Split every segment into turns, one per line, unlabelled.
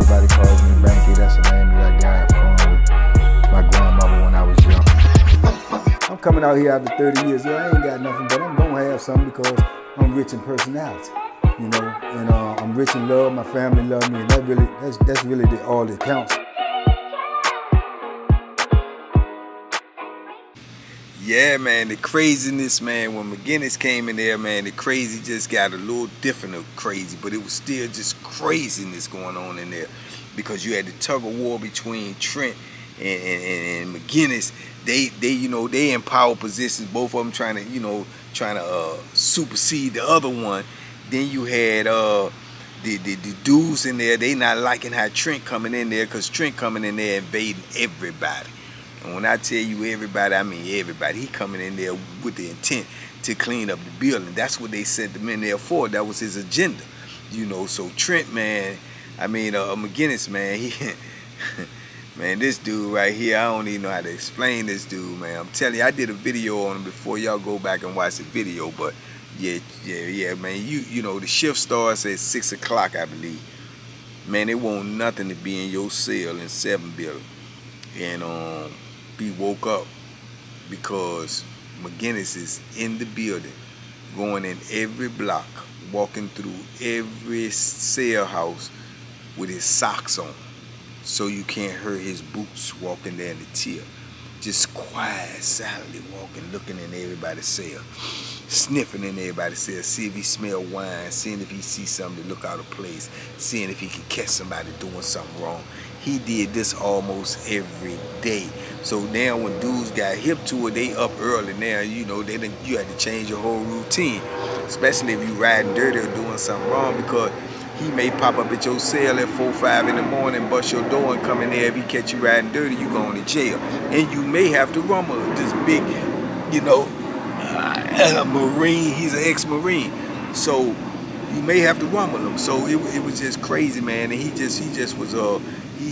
Everybody calls me Banky. That's the name that I got from my grandmother when I was young. I'm coming out here after 30 years. Yeah, I ain't got nothing, but I'm gonna have something because I'm rich in personality, you know, and I'm rich in love. My family love me, and that's really all that counts.
Yeah, man, the craziness, man, when McGinnis came in there, man, the crazy just got a little different of crazy, but it was still just craziness going on in there because you had the tug of war between Trent and McGinnis. They in power positions, both of them trying to supersede the other one. Then you had the dudes in there, they not liking how Trent coming in there because Trent coming in there invading everybody. And when I tell you everybody, I mean everybody. He coming in there with the intent to clean up the building. That's what they sent him in there for. That was his agenda, you know. So Trent, man, McGinnis, man, man, this dude right here, I don't even know how to explain this dude, man. I'm telling you, I did a video on him before. Y'all go back and watch the video. But yeah, man, you know, the shift starts at 6 o'clock, I believe. Man, they want nothing to be in your cell in 7 building. And be woke up because McGinnis is in the building, going in every block, walking through every cell house with his socks on, so you can't hear his boots walking down the tier. Just quiet, silently walking, looking in everybody's cell, sniffing in everybody's cell, see if he smell wine, seeing if he see something to look out of place, seeing if he can catch somebody doing something wrong. He did this almost every day. So now when dudes got hip to it, they up early now, you know, you had to change your whole routine, especially if you riding dirty or doing something wrong, because he may pop up at your cell at 4 or 5 in the morning, bust your door and come in there. If he catch you riding dirty, you going to jail. And you may have to rumble this big, you know, Marine, he's an ex-Marine. So you may have to rumble him. So it was just crazy, man. And he just was,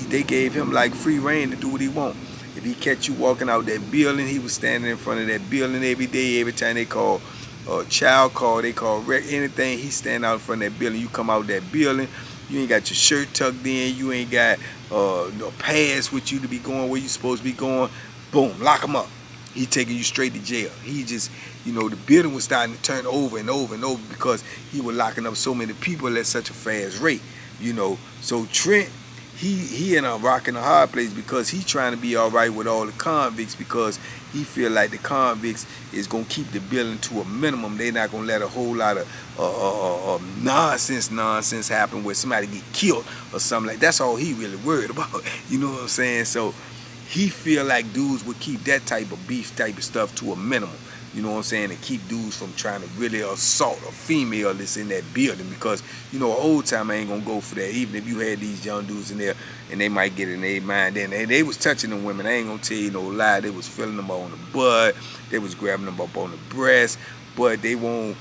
they gave him like free reign to do what he want. If he catch you walking out that building, he was standing in front of that building every day. Every time they call child call, they call wreck, anything, he stand out in front of that building. You come out that building, you ain't got your shirt tucked in, you ain't got no pads with you to be going where you supposed to be going. Boom, lock him up. He taking you straight to jail. He just, you know, the building was starting to turn over and over and over because he was locking up so many people at such a fast rate, you know. So Trent, he in a rock and a hard place because he trying to be all right with all the convicts, because he feel like the convicts is gonna keep the building to a minimum. They not gonna let a whole lot of nonsense happen where somebody get killed or something like that. That's all he really worried about. You know what I'm saying? So he feel like dudes would keep that type of beef type of stuff to a minimum. You know what I'm saying? And keep dudes from trying to really assault a female that's in that building, because, you know, an old timer ain't gonna go for that. Even if you had these young dudes in there and they might get in their mind, then they was touching them women. I ain't gonna tell you no lie. They was feeling them on the butt. They was grabbing them up on the breast. But they won't,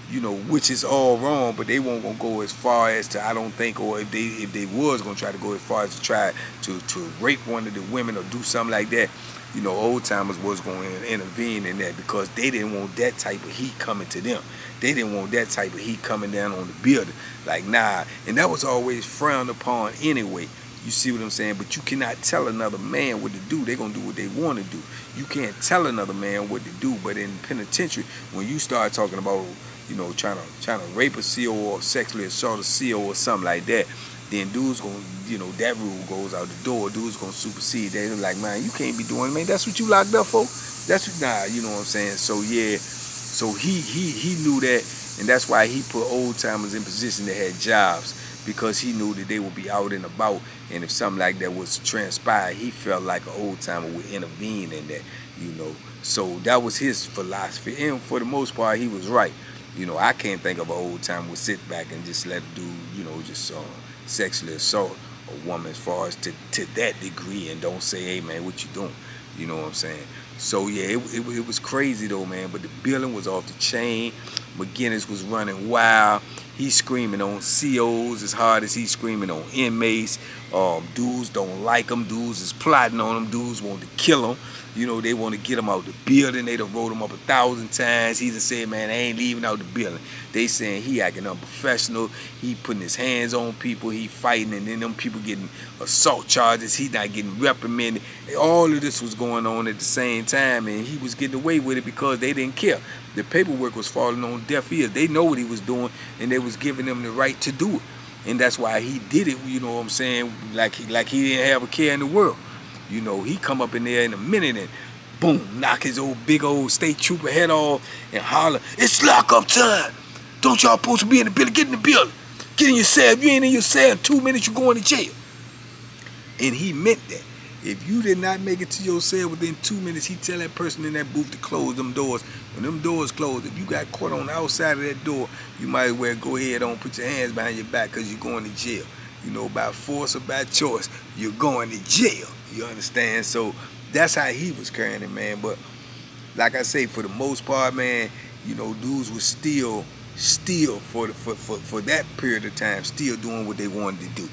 you know, which is all wrong, but they won't gonna go as far as to, I don't think, or if they was gonna try to go as far as to try to rape one of the women or do something like that. You know, old timers was going to intervene in that because they didn't want that type of heat coming to them. They didn't want that type of heat coming down on the building. Like, nah. And that was always frowned upon anyway. You see what I'm saying? But you cannot tell another man what to do. They're going to do what they want to do. You can't tell another man what to do. But in penitentiary, when you start talking about, you know, trying to rape a CO or sexually assault a CO or something like that, then dudes gonna, you know, that rule goes out the door. Dudes gonna supersede that. They're like, man, you can't be doing it, man. That's what you locked up for? That's what, nah, you know what I'm saying? So yeah, so he knew that, and that's why he put old timers in position that had jobs, because he knew that they would be out and about, and if something like that was to transpire, he felt like an old timer would intervene in that, you know. So that was his philosophy, and for the most part, he was right. You know, I can't think of an old timer would sit back and just let a dude, you know, just sexually assault a woman as far as to that degree and don't say, hey man, what you doing? You know what I'm saying? So yeah, it was crazy though, man. But the building was off the chain. McGinnis was running wild. He's screaming on COs as hard as he's screaming on inmates. Dudes don't like him. Dudes is plotting on him. Dudes want to kill him. You know, they want to get him out the building. They done wrote him up 1,000 times. He done said, man, I ain't leaving out the building. They saying he acting unprofessional. He putting his hands on people. He fighting, and then them people getting assault charges. He not getting reprimanded. All of this was going on at the same time, and he was getting away with it because they didn't care. The paperwork was falling on deaf ears. They know what he was doing, and they was giving him the right to do it. And that's why he did it, you know what I'm saying, like he didn't have a care in the world. You know, he come up in there in a minute and boom, knock his big old state trooper head off and holler, it's lockup time. Don't y'all supposed to be in the building? Get in the building. Get in your cell. If you ain't in your cell in 2 minutes, you're going to jail. And he meant that. If you did not make it to your cell within 2 minutes, he tell that person in that booth to close them doors. When them doors close, if you got caught on the outside of that door, you might as well go ahead on, put your hands behind your back because you're going to jail. You know, by force or by choice, you're going to jail. You understand? So that's how he was carrying it, man. But like I say, for the most part, man, you know, dudes was still for that period of time, still doing what they wanted to do.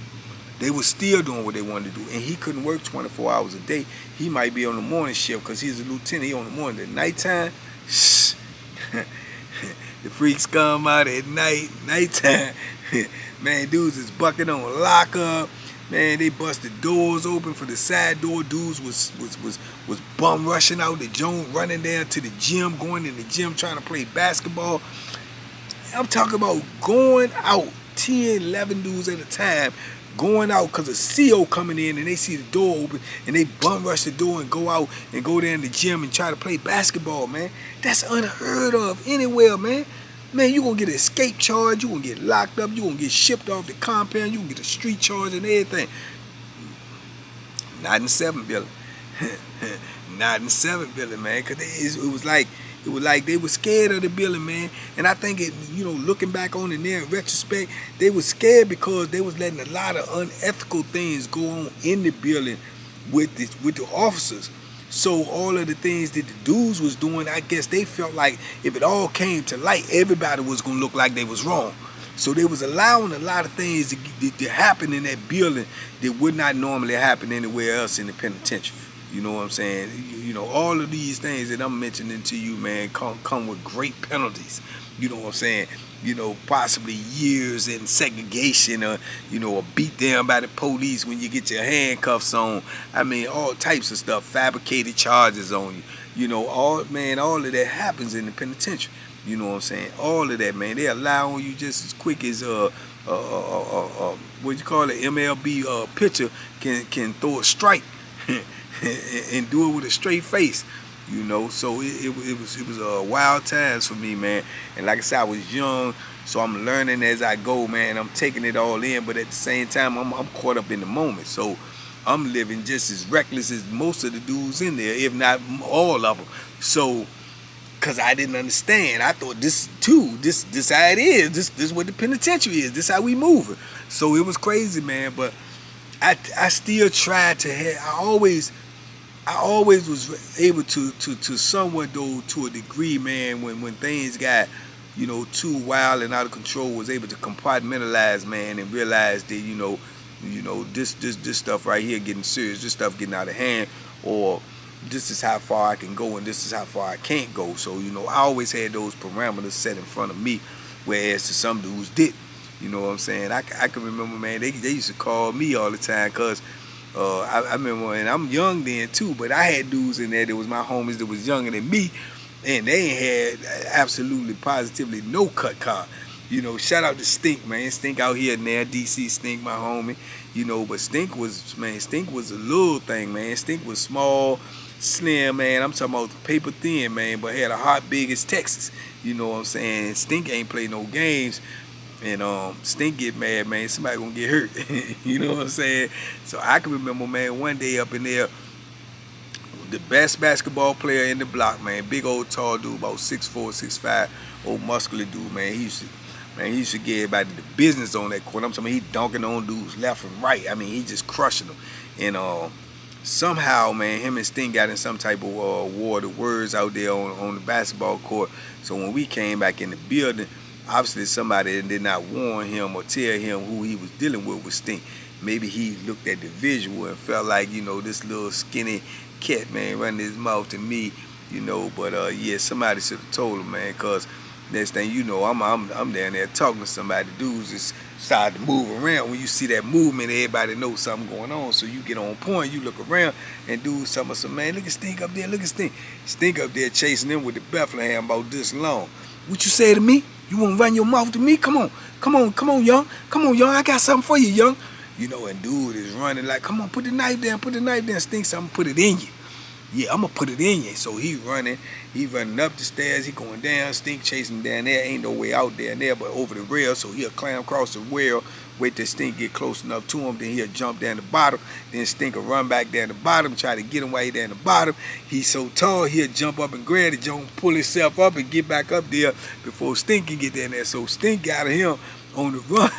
They were still doing what they wanted to do, and he couldn't work 24 hours a day. He might be on the morning shift because he's a lieutenant. He on the morning. At nighttime, the freaks come out at nighttime. Man, dudes is bucking on lockup. Man, they busted doors open for the side door. Dudes was bum rushing out the joint, running down to the gym, going in the gym trying to play basketball. I'm talking about going out, 10, 11 dudes at a time, going out because a CO coming in and they see the door open and they bum rush the door and go out and go down to the gym and try to play basketball, man. That's unheard of anywhere, man. Man, you gonna get an escape charge, you gonna get locked up, you gonna get shipped off the compound, you gonna get a street charge and everything. Not in 7 Billy. Not in 7 Billy, man, because it was like they were scared of the building, man. And I think it, you know, looking back on it there in retrospect, they were scared because they was letting a lot of unethical things go on in the building with the officers. So all of the things that the dudes was doing, I guess they felt like if it all came to light, everybody was gonna look like they was wrong. So they was allowing a lot of things to happen in that building that would not normally happen anywhere else in the penitentiary. You know what I'm saying? You know, all of these things that I'm mentioning to you, man, come with great penalties. You know what I'm saying? You know, possibly years in segregation or, you know, or beat down by the police when you get your handcuffs on. I mean, all types of stuff, fabricated charges on you. You know, all of that happens in the penitentiary. You know what I'm saying? All of that, man. They allow you just as quick as what you call it, MLB pitcher can throw a strike and do it with a straight face. You know, so it was wild times for me, man. And like I said, I was young, so I'm learning as I go, man. I'm taking it all in, but at the same time, I'm caught up in the moment. So I'm living just as reckless as most of the dudes in there, if not all of them. So, cause I didn't understand. I thought this how it is. This is what the penitentiary is. This how we moving. So it was crazy, man. But I still tried to have. I always was able to somewhat, though, to a degree, man, when things got, you know, too wild and out of control, was able to compartmentalize, man, and realize that, you know, this stuff right here getting serious, this stuff getting out of hand, or this is how far I can go and this is how far I can't go. So, you know, I always had those parameters set in front of me, whereas to some dudes didn't. You know what I'm saying? I can remember, man, they used to call me all the time because I remember, and I'm young then too, but I had dudes in there that was my homies that was younger than me, and they ain't had absolutely, positively no cut card. You know, shout out to Stink, man. Stink out here in there, DC Stink, my homie. You know, but Stink was a little thing, man. Stink was small, slim, man. I'm talking about paper thin, man, but had a heart big as Texas. You know what I'm saying? Stink ain't play no games. And Stink get mad, man, somebody gonna get hurt. You know what I'm saying? So I can remember, man, one day up in there, the best basketball player in the block, man, big old tall dude, about 6'4", 6'5", old muscular dude, man. He used to get everybody the business on that court. I'm talking about he dunking on dudes left and right. I mean, he just crushing them. And somehow, man, him and Stink got in some type of war of words out there on the basketball court. So when we came back in the building, obviously somebody did not warn him or tell him who he was dealing with Stink. Maybe he looked at the visual and felt like, you know, this little skinny cat, man, running his mouth to me, you know. But yeah, somebody should have told him, man, because next thing you know, I'm down there talking to somebody. Dudes just start to move around. When you see that movement, everybody knows something going on. So you get on point, you look around, and dudes tell me, man, look at Stink up there, look at Stink. Stink up there chasing them with the Bethlehem about this long. What you say to me? You want to run your mouth to me? Come on, young. Come on, young. I got something for you, young. You know, and dude is running like, come on, put the knife down, put the knife down. Stink something, put it in you. Yeah, I'm gonna put it in you. So he running up the stairs, he going down, Stink chasing him down there. Ain't no way out there but over the rail. So he'll climb across the rail, wait till Stink get close enough to him, then he'll jump down the bottom. Then Stink will run back down the bottom, try to get him while he down the bottom. He's so tall, he'll jump up and grab the jump, pull himself up and get back up there before Stink can get down there. So Stink got him on the run,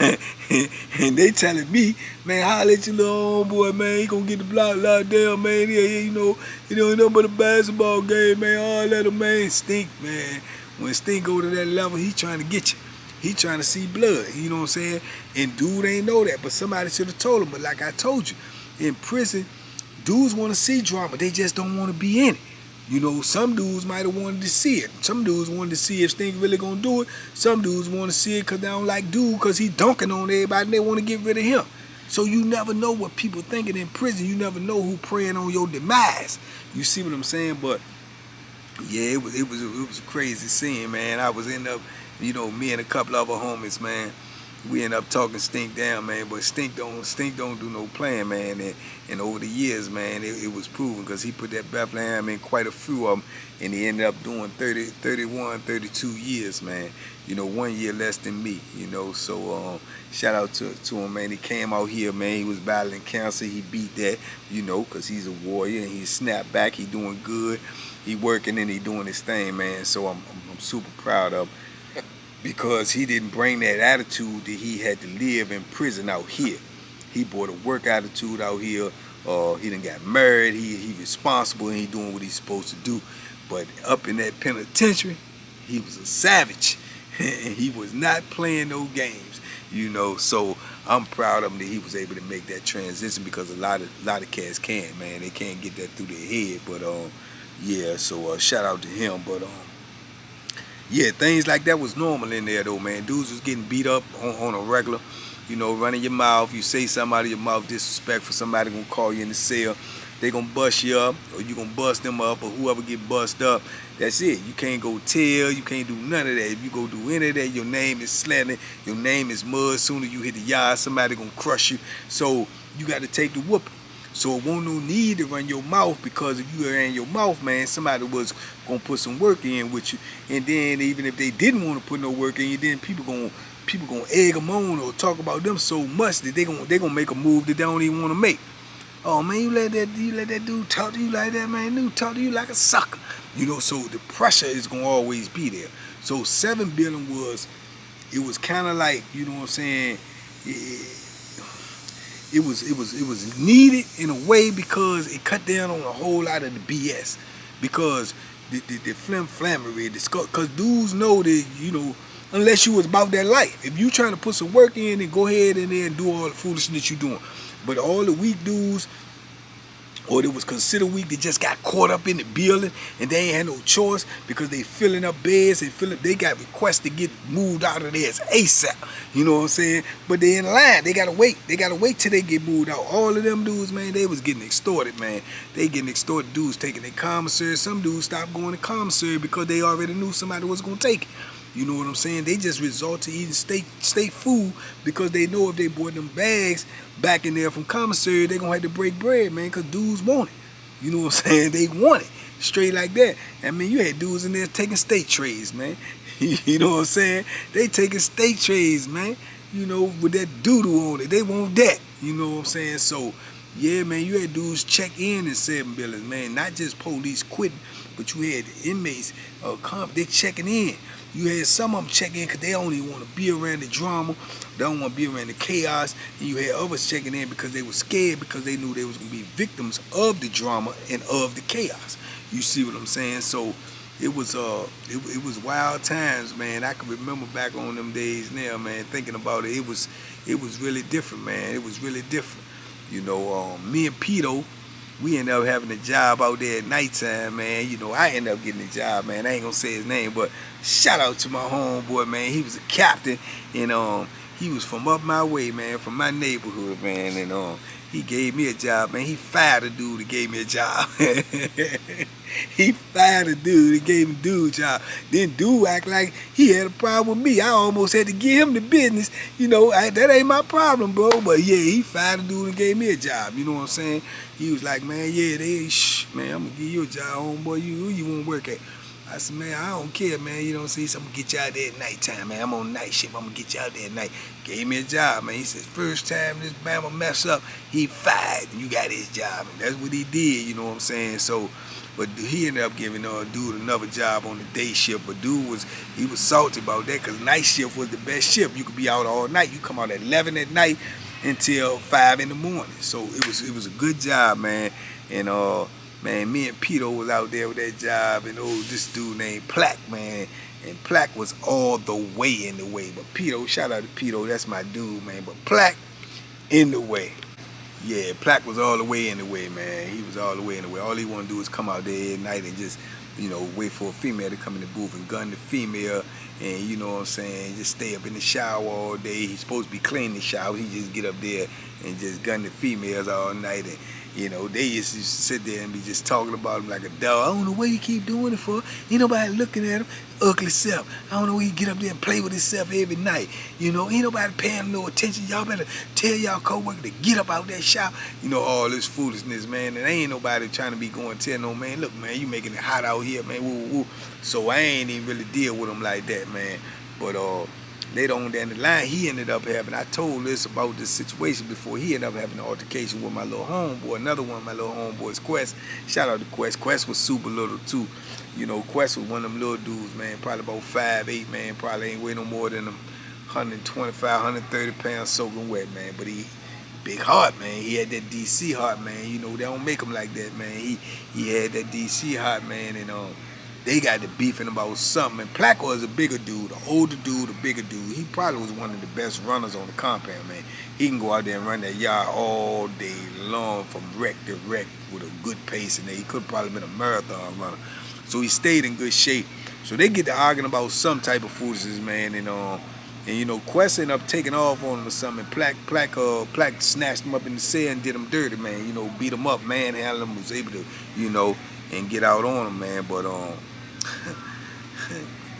and they telling me, man, holla at your little homeboy, man, he gonna get the block locked down, man. Yeah, you know nothing but a basketball game, man. All that, man. Stink, man. When Stink go to that level, he trying to get you. He trying to see blood, you know what I'm saying? And dude ain't know that, but somebody should have told him. But like I told you, in prison, dudes want to see drama. They just don't want to be in it. You know, some dudes might have wanted to see it. Some dudes wanted to see if Stink really gonna do it. Some dudes want to see it because they don't like dude because he dunking on everybody and they want to get rid of him. So you never know what people thinking in prison. You never know who praying on your demise. You see what I'm saying? But yeah, it was a crazy scene, man. I was end up, you know, me and a couple other homies, man. We end up talking Stink down, man, but Stink don't do no playing, man. And over the years, man, it was proven because he put that Bethlehem in quite a few of them, and he ended up doing 30, 31, 32 years, man. You know, 1 year less than me, you know. So shout out to him, man. He came out here, man. He was battling cancer. He beat that, you know, because he's a warrior, and he snapped back. He doing good. He working and he doing his thing, man. So I'm super proud of him. Because he didn't bring that attitude that he had to live in prison out here. He brought a work attitude out here. He done got married. He responsible and he doing what he's supposed to do. But up in that penitentiary, he was a savage. And he was not playing no games, you know. So I'm proud of him that he was able to make that transition because a lot of cats can't, man. They can't get that through their head. But yeah, so shout out to him. But yeah, things like that was normal in there though, man. Dudes was getting beat up on a regular, you know, running your mouth. You say something out of your mouth, disrespectful, somebody gonna call you in the cell. They gonna bust you up, or you gonna bust them up, or whoever get bust up. That's it. You can't go tell, you can't do none of that. If you go do any of that, your name is slanted, your name is mud. Soon as you hit the yard, somebody gonna crush you. So you got to take the whooping. So it won't no need to run your mouth, because if you ran your mouth, man, somebody was gonna put some work in with you. And then even if they didn't want to put no work in you, then people gonna egg them on or talk about them so much that they gonna make a move that they don't even want to make. Oh man, you let that dude talk to you like that, man. Dude talk to you like a sucker. You know, so the pressure is gonna always be there. So 7 billion was kind of like, you know what I'm saying, it was needed in a way, because it cut down on a whole lot of the BS. Because the flammery, because dudes know that, you know, unless you was about that life. If you trying to put some work in, then go ahead and then do all the foolishness you doing. But all the weak dudes, or that was considered weak, they just got caught up in the building and they ain't had no choice because they filling up beds and they got requests to get moved out of there ASAP. You know what I'm saying? But they in line. They gotta wait. They gotta wait till they get moved out. All of them dudes, man, they was getting extorted, man. They getting extorted. Dudes taking their commissary. Some dudes stopped going to commissary because they already knew somebody was gonna take it. You know what I'm saying? They just resort to eating state food because they know if they brought them bags back in there from commissary, they're going to have to break bread, man, because dudes want it. You know what I'm saying? They want it. Straight like that. I mean, you had dudes in there taking steak trays, man. You know what I'm saying? They taking steak trays, man, you know, with that doo-doo on it. They want that. You know what I'm saying? So Yeah, man, you had dudes check in 7 buildings, man. Not just police quitting, but you had inmates, they checking in. You had some of them check in because they only want to be around the drama, they don't want to be around the chaos. And you had others checking in because they were scared because they knew they was going to be victims of the drama and of the chaos. You see what I'm saying? So it was wild times, man. I can remember back on them days now, man, thinking about it. It was really different, man. It was really different. You know, me and Pito, we ended up having a job out there at nighttime, man. You know, I ended up getting a job, man. I ain't gonna say his name, but shout out to my homeboy, man. He was a captain, and he was from up my way, man, from my neighborhood, man. And he gave me a job, man. He fired a dude that gave me a job. He fired a dude that gave me dude a job. Then dude act like he had a problem with me. I almost had to give him the business. You know, that ain't my problem, bro. But yeah, he fired a dude and gave me a job. You know what I'm saying? He was like, man, yeah, man, I'm gonna give you a job, homeboy. Who you wanna work at? I said, man, I don't care, man. You know what I'm saying? So I'm gonna get you out there at nighttime, man. I'm on night shift. I'm gonna get you out there at night. Gave me a job, man. He said, first time this Bama mess up, he fired. You got his job. And that's what he did, you know what I'm saying? So, but he ended up giving dude another job on the day shift. But dude was salty about that because night shift was the best shift. You could be out all night. You come out at 11 at night until 5 in the morning. So it was a good job, man. And man, me and Pito was out there with that job, and this dude named Plack, man. And Plack was all the way in the way. But Pito, shout out to Pito, that's my dude, man. But Plack in the way. Yeah, Plack was all the way in the way, man. He was all the way in the way. All he wanted to do is come out there at night and just, you know, wait for a female to come in the booth and gun the female. And you know what I'm saying, just stay up in the shower all day. He's supposed to be cleaning the shower. He just get up there and just gun the females all night. And you know, they used to sit there and be just talking about him like a dog. I don't know what you keep doing it for. Ain't nobody looking at him. Ugly self. I don't know where he get up there and play with himself every night. You know, ain't nobody paying him no attention. Y'all better tell y'all co-worker to get up out that shop. You know, all this foolishness, man. And ain't nobody trying to be going to tell no man, look, man, you making it hot out here, man. Woo, woo. So I ain't even really deal with him like that, man. But later on down the line, he ended up having, I told this about this situation before, he ended up having an altercation with my little homeboy, another one of my little homeboys, Quest. Shout out to Quest. Quest was super little too. You know, Quest was one of them little dudes, man, probably about 5'8", man, probably ain't weigh no more than 125, 130 pounds soaking wet, man. But he, big heart, man. He had that DC heart, man. You know, they don't make him like that, man. He had that DC heart, man, and they got to beefing about something. And Plack was a bigger dude, an older dude, a bigger dude. He probably was one of the best runners on the compound, man. He can go out there and run that yard all day long from wreck to wreck with a good pace in there. He could have probably been a marathon runner. So he stayed in good shape. So they get to arguing about some type of foolishness, man. And you know, Quest ended up taking off on him or something. Plack snatched him up in the cell and did him dirty, man. You know, beat him up, manhandled him, was able to, you know, and get out on him, man. But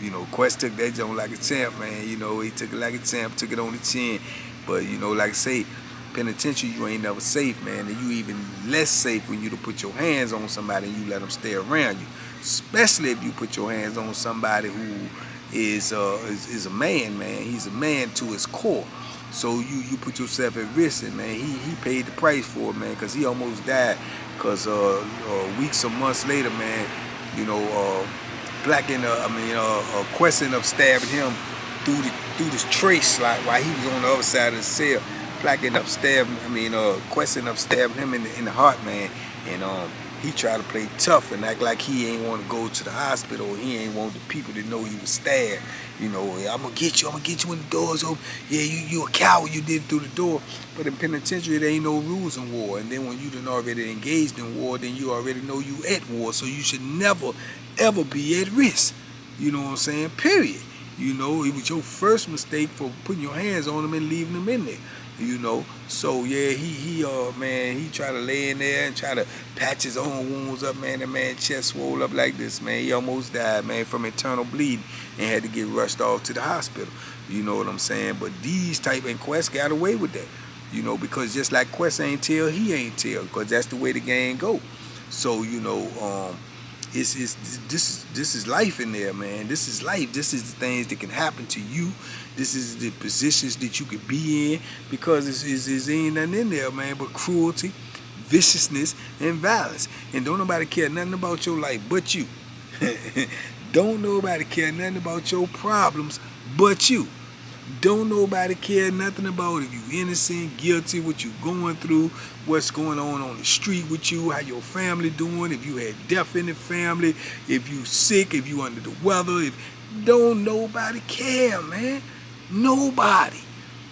you know, Quest took that joint like a champ, man. You know, he took it like a champ, took it on the chin. But you know, like I say, penitentiary, you ain't never safe, man. And you even less safe when you to put your hands on somebody and you let them stay around you. Especially if you put your hands on somebody who is a man, man. He's a man to his core. So you put yourself at risk, and man, he paid the price for it, man, because he almost died. Because weeks or months later, man, you know, Black Quest ended up stabbing him through this tray slot while he was on the other side of the cell. Black ended up stabbing, Quest ended up stabbing him in the heart, man, and he tried to play tough and act like he ain't want to go to the hospital. He ain't want the people to know he was stabbed. You know, I'm gonna get you when the door's open. Yeah, you a coward, you did it through the door. But in penitentiary, there ain't no rules in war. And then when you done already engaged in war, then you already know you at war. So you should never, ever be at risk. You know what I'm saying? Period. You know, it was your first mistake for putting your hands on him and leaving him in there. You know, so yeah, he tried to lay in there and try to patch his own wounds up, man. That man chest swole up like this, man. He almost died, man, from internal bleeding and had to get rushed off to the hospital. You know what I'm saying? But these type and Quest got away with that, you know, because just like Quest ain't tell, he ain't tell, because that's the way the game go. So, you know, this is life in there, man. This is life. This is the things that can happen to you. This is the positions that you could be in, because it ain't nothing in there, man, but cruelty, viciousness, and violence. And don't nobody care nothing about your life but you. Don't nobody care nothing about your problems but you. Don't nobody care nothing about if you innocent, guilty, what you going through, what's going on the street with you, how your family doing, if you had death in the family, if you sick, if you under the weather. Don't nobody care, man. Nobody.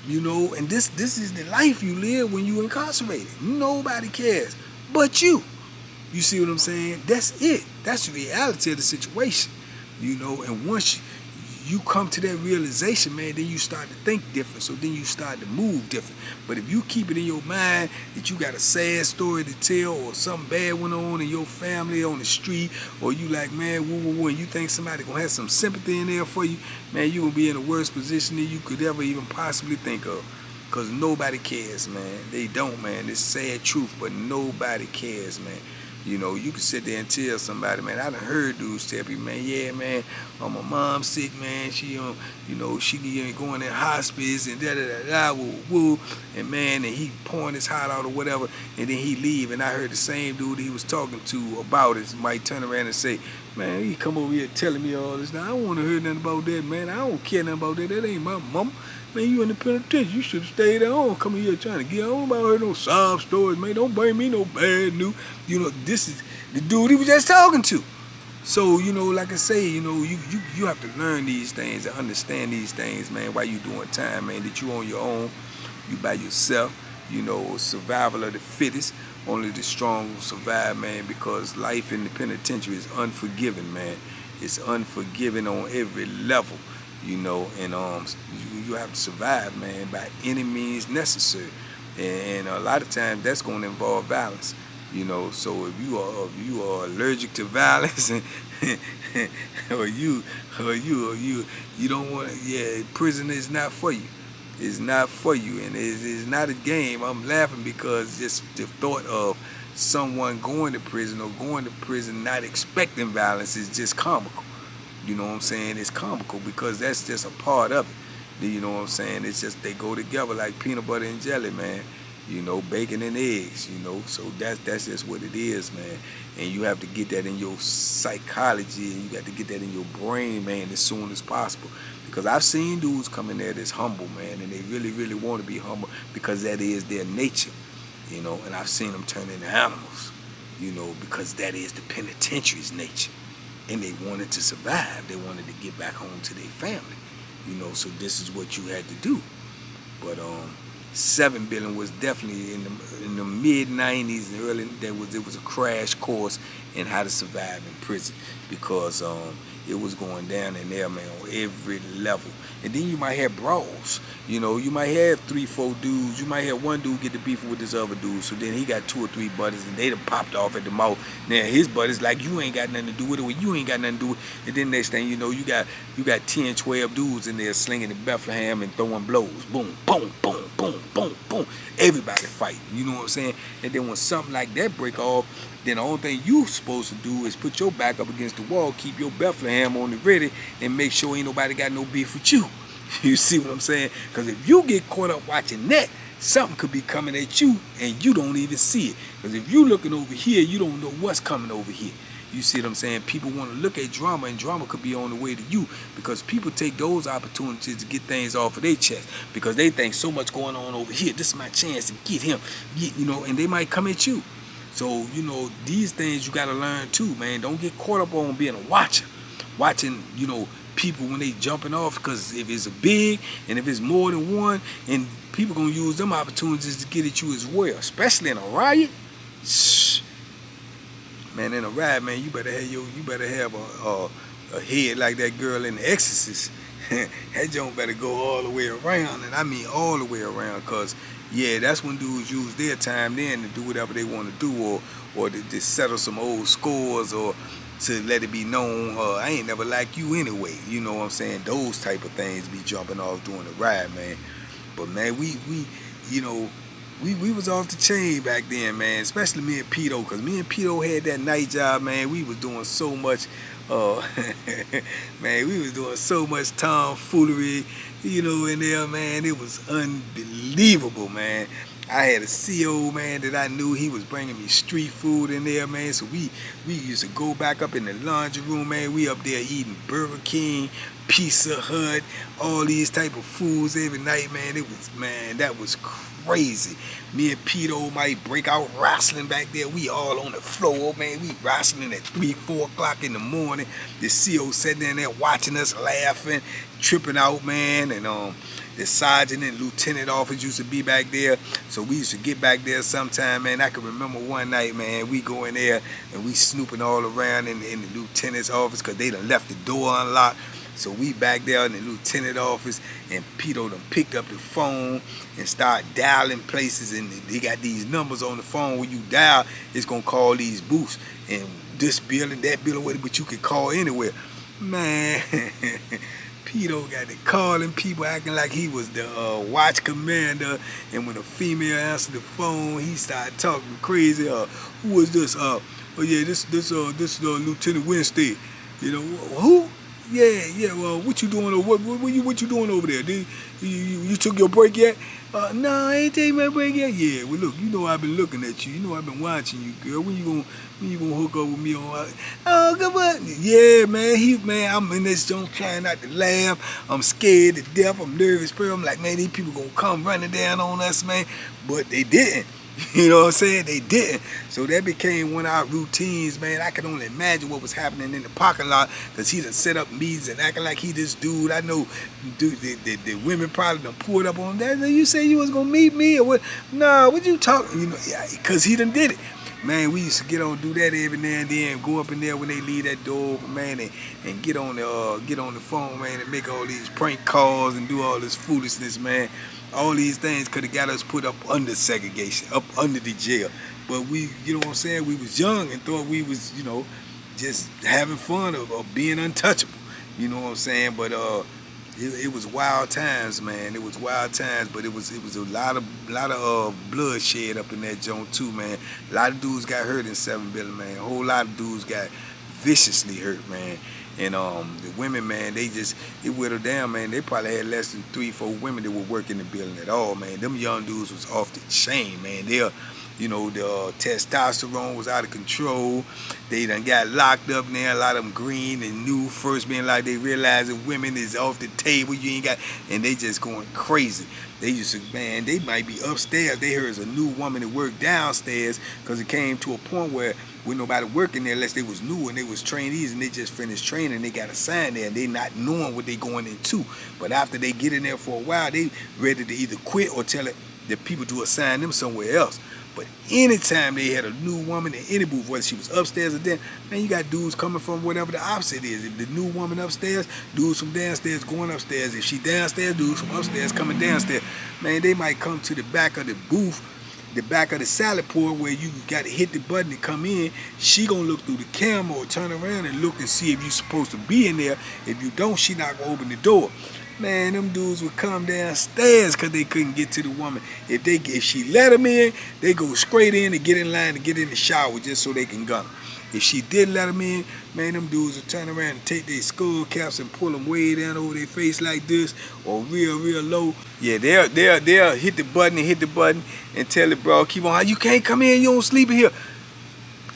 You know, and this is the life you live when you incarcerated. Nobody cares but you. You see what I'm saying? That's it. That's the reality of the situation. You know, and once you come to that realization, man, then you start to think different. So then you start to move different. But if you keep it in your mind that you got a sad story to tell, or something bad went on in your family on the street, or you like, man, and you think somebody gonna have some sympathy in there for you, man, you gonna be in a worse position than you could ever even possibly think of. Because nobody cares, man. They don't, man. It's sad truth, but nobody cares, man. You know, you can sit there and tell somebody, man, I done heard dudes tell people, man, yeah, man, my mom's sick, man, she, you know, she going in hospice and da-da-da-da, woo, and man, and he pouring his heart out or whatever, and then he leave, and I heard the same dude he was talking to about it might turn around and say, man, he come over here telling me all this. Now, I don't want to hear nothing about that, man. I don't care nothing about that. That ain't my mama. Man, you in the penitentiary. You should have stayed at home. Coming here trying to get on about her no sob stories, man. Don't bring me no bad news. You know, this is the dude he was just talking to. So, you know, like I say, you know, you have to learn these things and understand these things, man, while you doing time, man, that you on your own, you by yourself, you know, survival of the fittest. Only the strong will survive, man, because life in the penitentiary is unforgiving, man. It's unforgiving on every level. You know, and you have to survive, man, by any means necessary, and a lot of times that's going to involve violence. You know, so if you are allergic to violence, or you don't want to, yeah, prison is not for you. It's not for you, and it's not a game. I'm laughing because just the thought of someone going to prison or going to prison not expecting violence is just comical. You know what I'm saying? It's comical because that's just a part of it. You know what I'm saying? It's just they go together like peanut butter and jelly, man. You know, bacon and eggs, you know. So that's just what it is, man. And you have to get that in your psychology, and you got to get that in your brain, man, as soon as possible. Because I've seen dudes come in there that's humble, man, and they really, really want to be humble because that is their nature, you know. And I've seen them turn into animals, you know, because that is the penitentiary's nature. And they wanted to survive. They wanted to get back home to their family, you know. So this is what you had to do. But 7 billion was definitely in the mid 90s and early. It was a crash course in how to survive in prison because it was going down in there, man, on every level. And then you might have brawls. You know, you might have 3-4 dudes. You might have one dude get to beef with this other dude. So then he got 2 or 3 buddies, and they done popped off at the mouth. Now his buddies like, you ain't got nothing to do with it, or you ain't got nothing to do with it. And then next thing you know, you got 10, 12 dudes in there slinging the Bethlehem and throwing blows. Boom, boom, boom, boom, boom, boom. Everybody fighting. You know what I'm saying? And then when something like that break off, then the only thing you supposed to do is put your back up against the wall, keep your Bethlehem on the ready, and make sure ain't nobody got no beef with you. You see what I'm saying? Because if you get caught up watching that, something could be coming at you and you don't even see it. Because if you looking over here, you don't know what's coming over here. You see what I'm saying? People want to look at drama, and drama could be on the way to you because people take those opportunities to get things off of their chest because they think so much going on over here. This is my chance to get him, you know, and they might come at you. So, you know, these things you got to learn too, man. Don't get caught up on being a watcher. Watching, you know, people when they jumping off, because if it's a big and if it's more than one, and people gonna use them opportunities to get at you as well, especially in a riot. Man, in a riot, man, you better have a head like that girl in The Exorcist. That joint better go all the way around, and I mean all the way around, cause yeah, that's when dudes use their time then to do whatever they want to do, or to settle some old scores, or to let it be known, I ain't never like you anyway. You know what I'm saying? Those type of things be jumping off during the ride, man. But man, we was off the chain back then, man. Especially me and Pito, because me and Pito had that night job, man. We was doing so much, man, we was doing so much tomfoolery, you know, in there, man. It was unbelievable, man. I had a CO, man, that I knew. He was bringing me street food in there, man. So we used to go back up in the laundry room, man. We up there eating Burger King, Pizza Hut, all these type of foods every night, man. It was, man, that was crazy. Me and Pito might break out wrestling back there. We all on the floor, man. We wrestling at 3, 4 o'clock in the morning. The CO sitting in there watching us, laughing, tripping out, man. And the sergeant and lieutenant office used to be back there, so we used to get back there sometime, man. I can remember one night, man, we go in there and we snooping all around in the lieutenant's office because they done left the door unlocked. So we back there in the lieutenant office, and Pito done picked up the phone and start dialing places, and they got these numbers on the phone. When you dial, it's gonna call these booths, and this building, that building, but you can call anywhere. Man, Pito got to calling people, acting like he was the watch commander, and when a female answered the phone, he started talking crazy. Who was this? Oh yeah, this Lieutenant Winstead. You know who? Yeah. Well, what you doing? What you doing over there? You took your break yet? No, I ain't taking my break yet. Yeah. Well, look, you know I've been looking at you. You know I've been watching you, girl. When you gonna hook up with me on? Oh, come on. Yeah, man. I'm in this joint trying not to laugh. I'm scared to death. I'm nervous, bro. I'm like, man, these people gonna come running down on us, man. But they didn't. You know what I'm saying? They didn't. So that became one of our routines, man. I could only imagine what was happening in the parking lot, because he done set up meetings and acting like he this dude. I know the women probably done pulled up on that. You say you was going to meet me or what? Nah, what you talking? You know, because he done did it. Man, we used to get on, do that every now and then, go up in there when they leave that door open, man, and get on the phone, man, and make all these prank calls and do all this foolishness, man. All these things could have got us put up under segregation, up under the jail. But we, you know what I'm saying, we was young and thought we was, you know, just having fun of being untouchable. You know what I'm saying? But it was wild times, man. It was wild times, but it was a lot of bloodshed up in that joint too, man. A lot of dudes got hurt in 7 Building, man. A whole lot of dudes got viciously hurt, man. And the women, man, it whittled down, man. They probably had less than 3, 4 women that were working the building at all, man. Them young dudes was off the chain, man. You know, the testosterone was out of control. They done got locked up now. A lot of them green and new, first being like they realizing women is off the table. You ain't got, and they just going crazy. They used to, man, they might be upstairs. They heard a new woman that worked downstairs, because it came to a point where with nobody working there unless they was new and they was trainees and they just finished training, they got assigned there and they not knowing what they going into. But after they get in there for a while, they ready to either quit or tell the people to assign them somewhere else. But anytime they had a new woman in any booth, whether she was upstairs or down, man, you got dudes coming from whatever the opposite is. If the new woman upstairs, dudes from downstairs going upstairs. If she downstairs, dudes from upstairs coming downstairs. Man, they might come to the back of the booth, the back of the salad port, where you got to hit the button to come in. She gonna look through the camera or turn around and look and see if you supposed to be in there. If you don't, she not gonna open the door. Man, them dudes would come downstairs because they couldn't get to the woman. If she let them in, they go straight in and get in line to get in the shower just so they can gun them. If she didn't let them in, man, them dudes would turn around and take their skull caps and pull them way down over their face like this, or real low. Yeah, they'll hit the button and tell the bro, keep on, you can't come in, you don't sleep in here.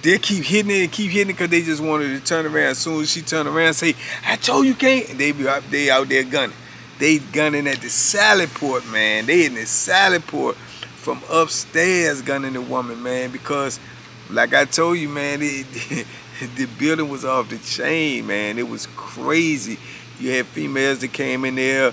They'll keep hitting it because they just wanted to turn around. As soon as she turn around and say, I told you can't, and they out there gunning. They gunning at the salad port, man. They in the salad port from upstairs gunning the woman, man, because like I told you, man, the building was off the chain, man. It was crazy. You had females that came in there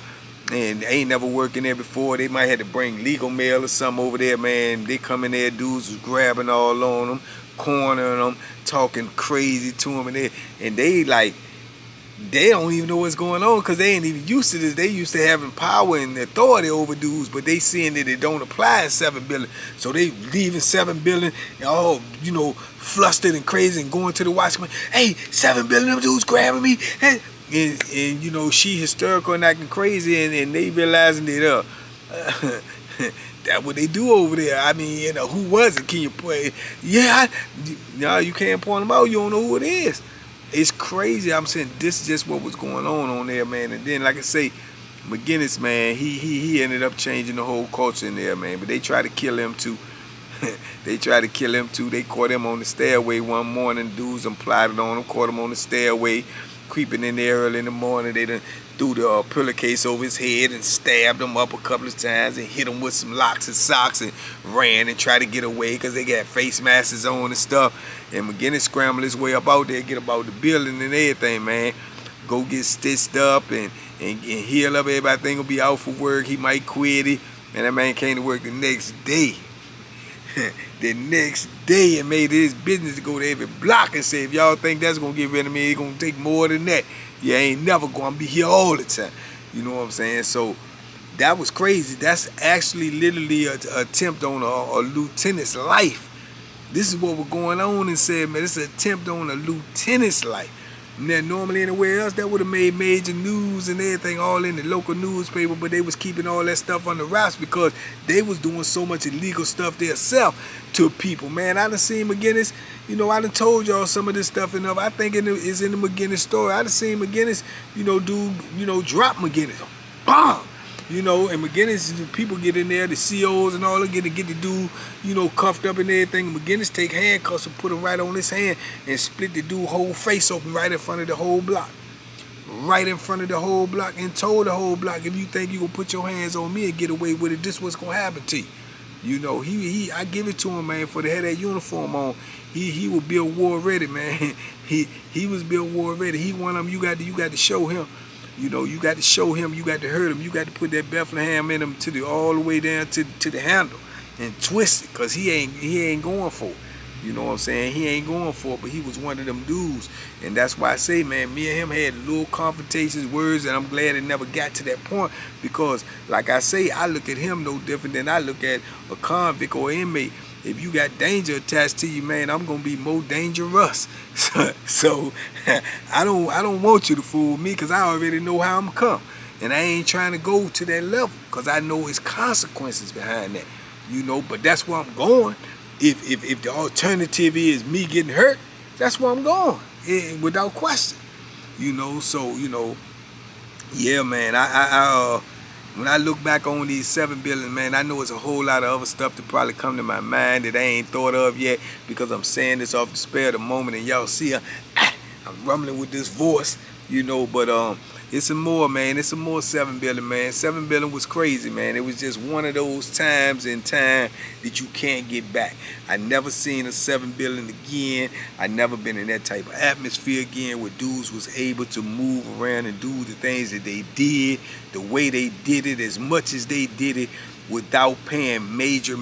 and they ain't never worked in there before. They might have to bring legal mail or something over there, man. They come in there, dudes was grabbing all on them, cornering them, talking crazy to them, and they don't even know what's going on because they ain't even used to this. They used to having power and authority over dudes, but they seeing that it don't apply in 7 Building. So they leaving 7 Building and all, you know, flustered and crazy and going to the watchman. Hey, 7 Building, them dudes grabbing me. Hey. And you know, she hysterical and acting crazy, and they realizing that that's what they do over there. I mean, you know, who was it? Can you play? Yeah, no, you can't point them out. You don't know who it is. It's crazy. I'm saying this is just what was going on there, man. And then, like I say, McGinnis, man, he ended up changing the whole culture in there, man. But they tried to kill him too. They tried to kill him too. They caught him on the stairway one morning. Dudes and plotted on him, caught him on the stairway, creeping in there early in the morning. They done threw the pillowcase over his head and stabbed him up a couple of times and hit him with some locks and socks and ran and tried to get away because they got face masks on and stuff. And McGinnis scrambled his way up out there, get about the building and everything, man. Go get stitched up and heal up. Everybody think he'll be out for work. He might quit it. And that man came to work the next day. The next day and made it his business to go to every block and say, if y'all think that's going to get rid of me, it's going to take more than that. You ain't never going to be here all the time. You know what I'm saying? So that was crazy. That's actually literally an attempt on a lieutenant's life. This is what was going on and said, man, this is an attempt on a lieutenant's life. Now, normally anywhere else, that would have made major news and everything, all in the local newspaper, but they was keeping all that stuff under wraps because they was doing so much illegal stuff themselves to people. Man, I done seen McGinnis, you know, I done told y'all some of this stuff enough. I think it's in the McGinnis story. I done seen McGinnis, you know, drop McGinnis. Bomb! You know, and McGinnis, people get in there, the COs and all, they get the dude, you know, cuffed up and everything. McGinnis take handcuffs and put him right on his hand and split the dude's whole face open right in front of the whole block. Right in front of the whole block, and told the whole block, if you think you gonna put your hands on me and get away with it, this what's gonna happen to you. You know, I give it to him, man, for the head of that uniform on. He was built war ready, man. He was built war ready. He one of them, you got to show him. You know, you got to show him, you got to hurt him, you got to put that Bethlehem in him all the way down to the handle and twist it, because he ain't going for it. You know what I'm saying? He ain't going for it, but he was one of them dudes. And that's why I say, man, me and him had little confrontations, words, and I'm glad it never got to that point, because, like I say, I look at him no different than I look at a convict or inmate. If you got danger attached to you, man, I'm gonna be more dangerous. So I don't want you to fool me, because I already know how I'm come, and I ain't trying to go to that level, because I know it's consequences behind that. You know, but that's where I'm going. If the alternative is me getting hurt, that's where I'm going, without question. You know, so you know, yeah, man. When I look back on these 7 billion, man, I know it's a whole lot of other stuff that probably come to my mind that I ain't thought of yet, because I'm saying this off the spur of the moment, and y'all see I'm rumbling with this voice, you know, but it's some more, man. It's some more 7 billion, man. 7 billion was crazy, man. It was just one of those times in time that you can't get back. I never seen a 7 billion again. I never been in that type of atmosphere again where dudes was able to move around and do the things that they did, the way they did it, as much as they did it, without paying major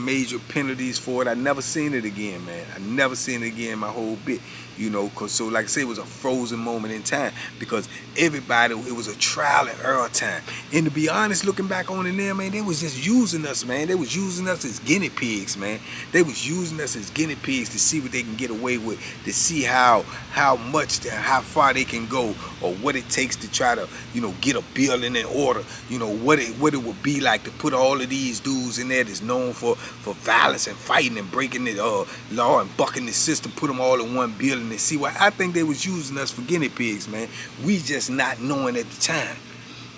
penalties for it. I never seen it again, man. I never seen it again my whole bit. You know, cause so like I say, it was a frozen moment in time, because everybody, it was a trial and error time. And to be honest, looking back on it now, man, they was just using us, man. They was using us as guinea pigs, man. They was using us as guinea pigs to see what they can get away with, to see how far they can go, or what it takes to try to, you know, get a building in order. You know, what it would be like to put all of these dudes in there that's known for violence and fighting and breaking the law and bucking the system, put them all in one building. And see, why I think they was using us for guinea pigs, man. We just not knowing at the time.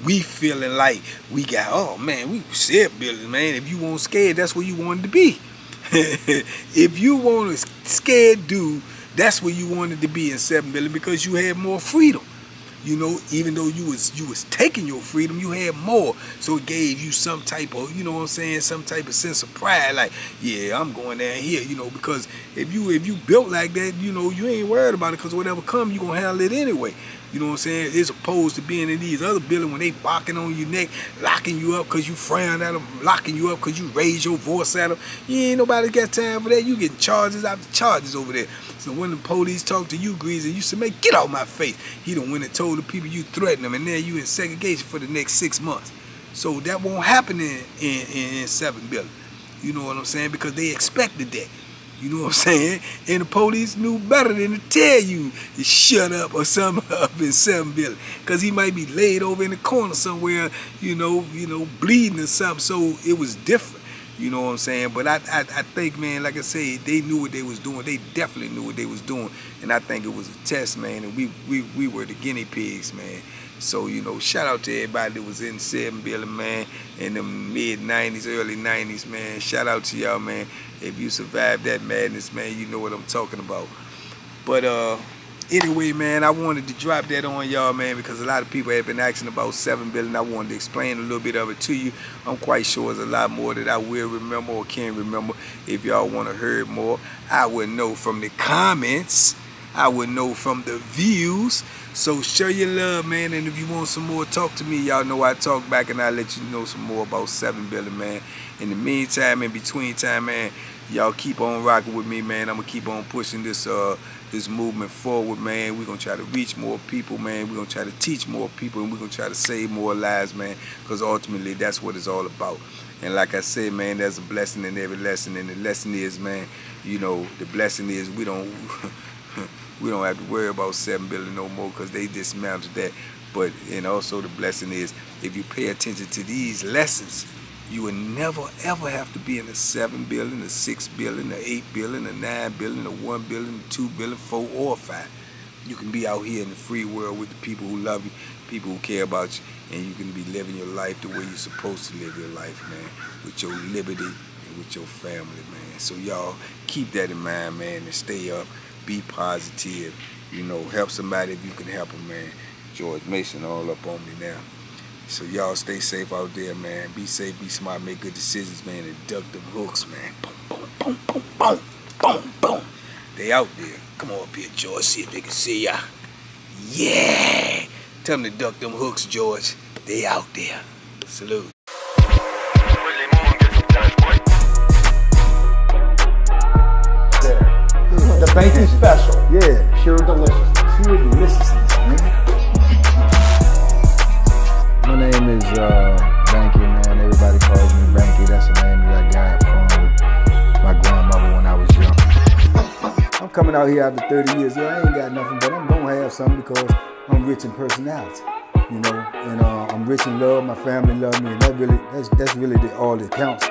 We feeling like we got, oh man, we said building, man. If you weren't scared, that's where you wanted to be. If you want a scared dude, that's where you wanted to be in 7 billion, because you had more freedom. You know, even though you was taking your freedom, you had more. So it gave you some type of, you know what I'm saying, some type of sense of pride. Like, yeah, I'm going down here, you know, because if you built like that, you know, you ain't worried about it, because whatever come, you going to handle it anyway. You know what I'm saying? As opposed to being in these other buildings when they barking on your neck, locking you up because you frown at them, locking you up because you raise your voice at them. You ain't nobody got time for that. You getting charges after charges over there. So when the police talk to you, Greasy, you say, man, get out my face. He done went and told the people you threatened them, and now you in segregation for the next 6 months. So that won't happen in 7 billion. You know what I'm saying? Because they expected that. You know what I'm saying? And the police knew better than to tell you to shut up or something up in 7 billion. Because he might be laid over in the corner somewhere, you know, bleeding or something. So it was different. You know what I'm saying? But I think, man, like I say, they knew what they was doing. They definitely knew what they was doing. And I think it was a test, man. And we were the guinea pigs, man. So, you know, shout out to everybody that was in 7 billion, man, in the mid-90s, early 90s, man. Shout out to y'all, man. If you survived that madness, man, you know what I'm talking about. But anyway, man, I wanted to drop that on y'all, man, because a lot of people have been asking about 7 billion. I wanted to explain a little bit of it to you. I'm quite sure there's a lot more that I will remember or can remember. If y'all want to hear more, I would know from the comments. I would know from the views. So show your love, man, and if you want some more, talk to me. Y'all know I talk back and I let you know some more about 7 billion, man. In the meantime, in between time, man, y'all keep on rocking with me, man. I'm gonna keep on pushing this this movement forward, man. We're gonna try to reach more people, man. We're gonna try to teach more people, and we're gonna try to save more lives, man, because ultimately that's what it's all about. And like I said, man, there's a blessing in every lesson, and the lesson is, man, you know, the blessing is we don't we don't have to worry about 7 billion no more, because they dismantled that. But and also the blessing is, if you pay attention to these lessons, you will never ever have to be in a 7 billion, a 6 billion, a 8 billion, a 9 billion, a 1 billion, 2 billion, 4 or 5. You can be out here in the free world with the people who love you, people who care about you, and you can be living your life the way you're supposed to live your life, man, with your liberty and with your family, man. So y'all keep that in mind, man, and stay up, be positive, you know, help somebody if you can help them, man. George Mason all up on me now. So y'all stay safe out there, man. Be safe, be smart, make good decisions, man, and duck them hooks, man. Boom, boom, boom, boom, boom, boom, boom. They out there. Come on up here, George, see if they can see ya. Yeah! Tell them to duck them hooks, George. They out there. Salute.
The Banky special.
Yeah.
Pure deliciousness.
Pure deliciousness, man. My name is Banky, man. Everybody calls me Banky. That's the name that I got from my grandmother when I was young. I'm coming out here after 30 years. Yeah, I ain't got nothing, but I'm gonna have something because I'm rich in personality, you know. And I'm rich in love. My family love me, and that's really all that counts.